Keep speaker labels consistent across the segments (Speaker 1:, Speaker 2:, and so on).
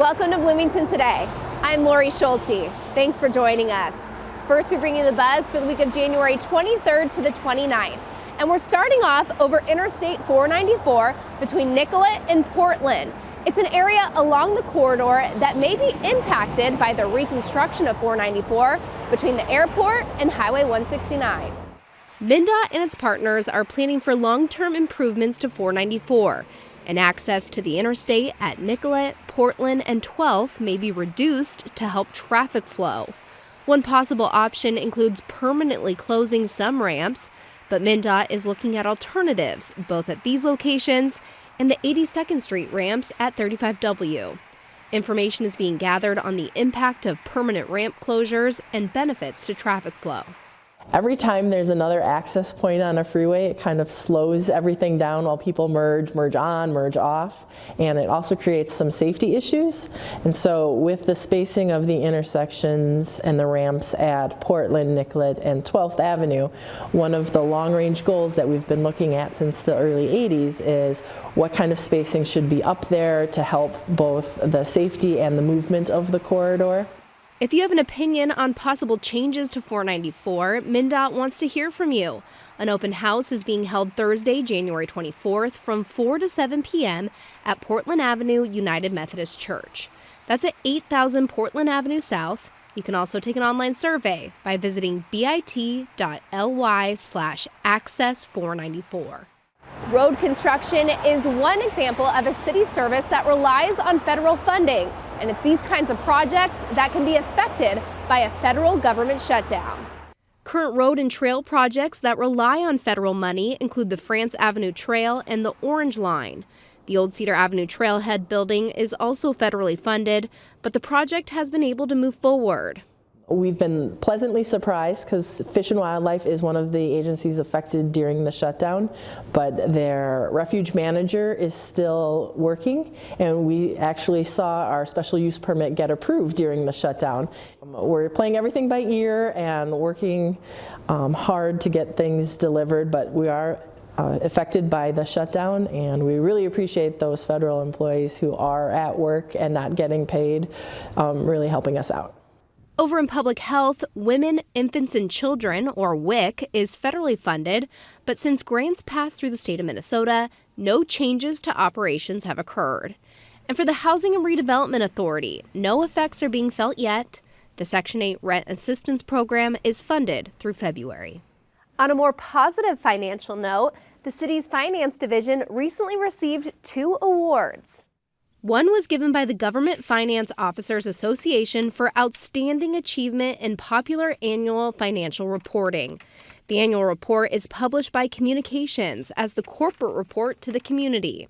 Speaker 1: Welcome to Bloomington Today. I'm Lori Schulte. Thanks for joining us. First, we bring you the buzz for the week of January 23rd to the 29th. And we're starting off over Interstate 494 between Nicollet and Portland. It's an area along the corridor that may be impacted by the reconstruction of 494 between the airport and Highway 169. MnDOT and its partners are planning for long-term improvements to 494, and access to the interstate at Nicollet, Portland, and 12th may be reduced to help traffic flow. One possible option includes permanently closing some ramps, but MnDOT is looking at alternatives, both at these locations and the 82nd Street ramps at 35W. Information is being gathered on the impact of permanent ramp closures and benefits to traffic flow.
Speaker 2: Every time there's another access point on a freeway, it kind of slows everything down while people merge on, merge off, and it also creates some safety issues. And so with the spacing of the intersections and the ramps at Portland, Nicollet, and 12th Avenue, one of the long-range goals that we've been looking at since the early 80s is what kind of spacing should be up there to help both the safety and the movement of the corridor.
Speaker 1: If you have an opinion on possible changes to 494, MnDOT wants to hear from you. An open house is being held Thursday, January 24th from 4 to 7 p.m. at Portland Avenue United Methodist Church. That's at 8000 Portland Avenue South. You can also take an online survey by visiting bit.ly/access494. Road construction is one example of a city service that relies on federal funding. And it's these kinds of projects that can be affected by a federal government shutdown. Current road and trail projects that rely on federal money include the France Avenue Trail and the Orange Line. The Old Cedar Avenue Trailhead building is also federally funded, but the project has been able to move forward.
Speaker 2: We've been pleasantly surprised because Fish and Wildlife is one of the agencies affected during the shutdown, but their refuge manager is still working, and we actually saw our special use permit get approved during the shutdown. We're playing everything by ear and working hard to get things delivered, but we are affected by the shutdown, and we really appreciate those federal employees who are at work and not getting paid, really helping us out.
Speaker 1: Over in public health, Women, Infants, and Children, or WIC, is federally funded, but since grants passed through the state of Minnesota, no changes to operations have occurred. And for the Housing and Redevelopment Authority, no effects are being felt yet. The Section 8 Rent Assistance Program is funded through February. On a more positive financial note, the city's finance division recently received 2 awards. One was given by the Government Finance Officers Association for outstanding achievement in popular annual financial reporting. The annual report is published by Communications as the corporate report to the community.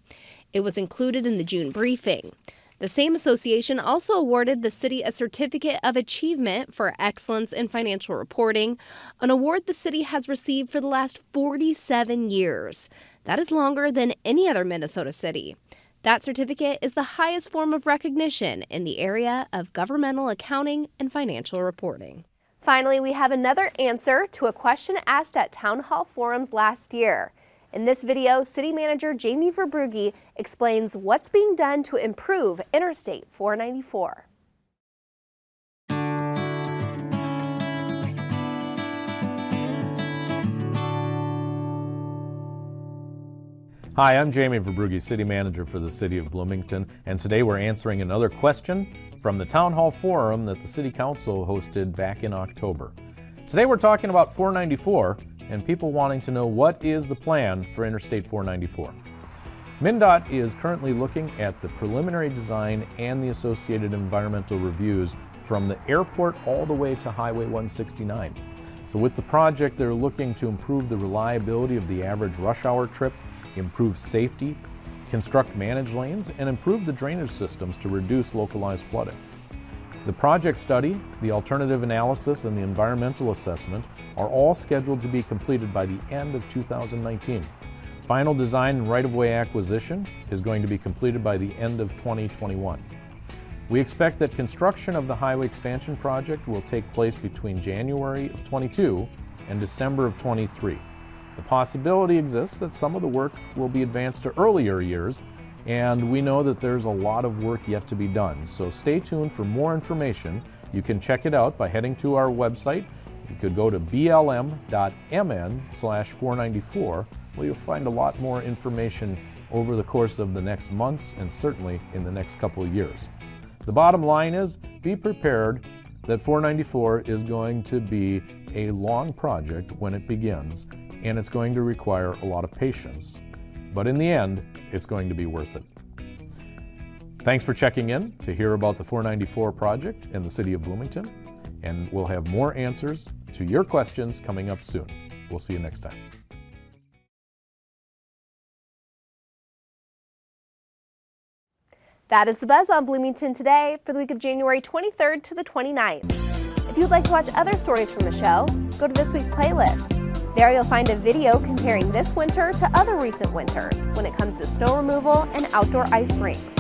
Speaker 1: It was included in the June briefing. The same association also awarded the city a Certificate of Achievement for Excellence in Financial Reporting, an award the city has received for the last 47 years. That is longer than any other Minnesota city. That certificate is the highest form of recognition in the area of governmental accounting and financial reporting. Finally, we have another answer to a question asked at town hall forums last year. In this video, City Manager Jamie Verbrugge explains what's being done to improve Interstate 494.
Speaker 3: Hi, I'm Jamie Verbrugge, City Manager for the City of Bloomington, and today we're answering another question from the Town Hall Forum that the City Council hosted back in October. Today we're talking about 494 and people wanting to know what is the plan for Interstate 494. MnDOT is currently looking at the preliminary design and the associated environmental reviews from the airport all the way to Highway 169. So with the project, they're looking to improve the reliability of the average rush hour trip, improve safety, construct managed lanes, and improve the drainage systems to reduce localized flooding. The project study, the alternative analysis, and the environmental assessment are all scheduled to be completed by the end of 2019. Final design and right-of-way acquisition is going to be completed by the end of 2021. We expect that construction of the highway expansion project will take place between January of 22 and December of 23. The possibility exists that some of the work will be advanced to earlier years and we know that there's a lot of work yet to be done. So stay tuned for more information. You can check it out by heading to our website. You could go to blm.mn/494, where you'll find a lot more information over the course of the next months and certainly in the next couple of years. The bottom line is, be prepared that 494 is going to be a long project when it begins, and it's going to require a lot of patience. But in the end, it's going to be worth it. Thanks for checking in to hear about the 494 project in the city of Bloomington, and we'll have more answers to your questions coming up soon. We'll see you next time.
Speaker 1: That is the Buzz on Bloomington today for the week of January 23rd to the 29th. If you'd like to watch other stories from the show, go to this week's playlist. There you'll find a video comparing this winter to other recent winters when it comes to snow removal and outdoor ice rinks.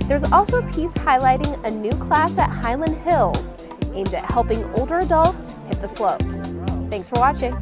Speaker 1: There's also a piece highlighting a new class at Highland Hills aimed at helping older adults hit the slopes. Thanks for watching.